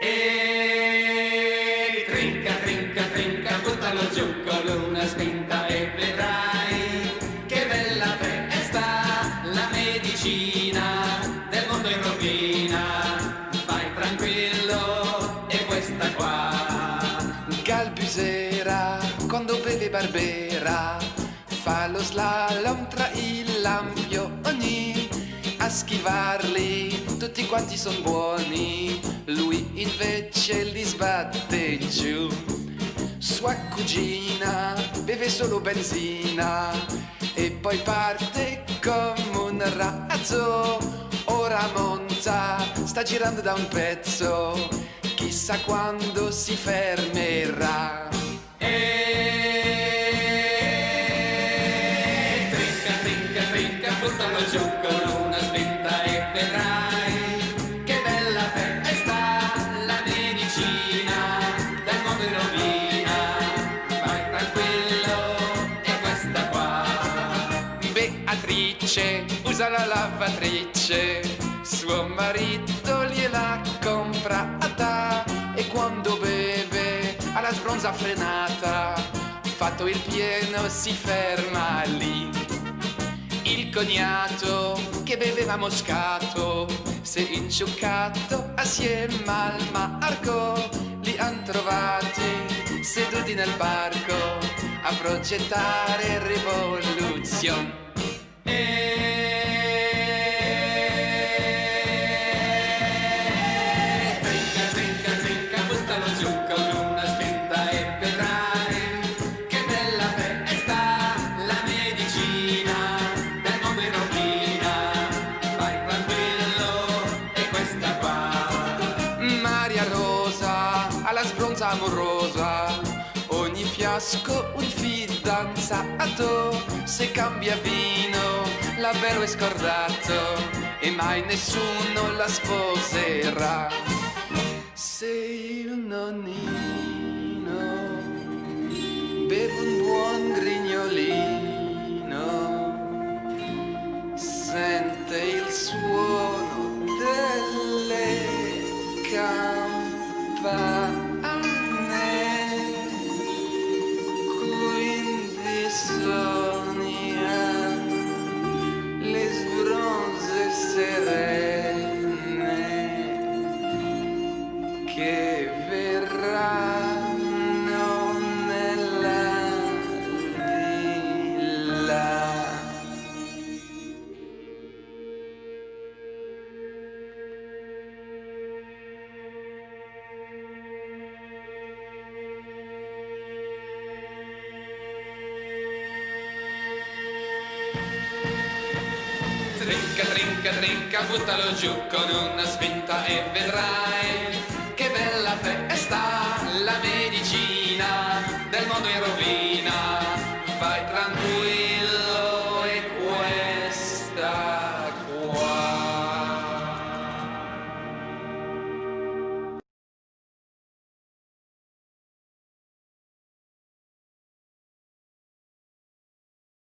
E trinca, trinca, trinca, buttalo giù con una spinta e vedrai che bella festa, la medicina del mondo in rovina. Vai tranquillo, e questa qua. Galbusera, quando beve Barbera, fa lo slalom tra i lampioni. A schivarli tutti quanti son buoni, lui invece li sbatte giù. Sua cugina beve solo benzina e poi parte come un razzo. Ora monta, sta girando da un pezzo, chissà quando si fermerà. E trinca, trinca, trinca, buttalo giù con una spinta e vedrai che bella festa, la medicina del mondo in rovina. Vai tranquillo, e questa qua. Beatrice usa la lavatrice, suo marito gliel'ha comprata e quando beve alla sbronza frenata, fatto il pieno si ferma lì. Il cognato che beveva Moscato s'è inciuccato assieme al Marco. Li han trovati seduti nel barco a progettare rivoluzione. Trinca, trinca, trinca, buttalo giù con una spinta e vedrai che bella festa, la medicina del mondo in rovina. Vai tranquillo, e questa qua. Maria Rosa alla sbronza amorosa, ogni fiasco un fidanzato. Se cambia vino l'avvero è scordato e mai nessuno la sposerà. Se il nonnino beve un buon grignolino, sente il suono delle campane, quindi sogna le sbronze serene che verranno nell'aldilà. Trinca, trinca, trinca, buttalo giù con una spinta e vedrai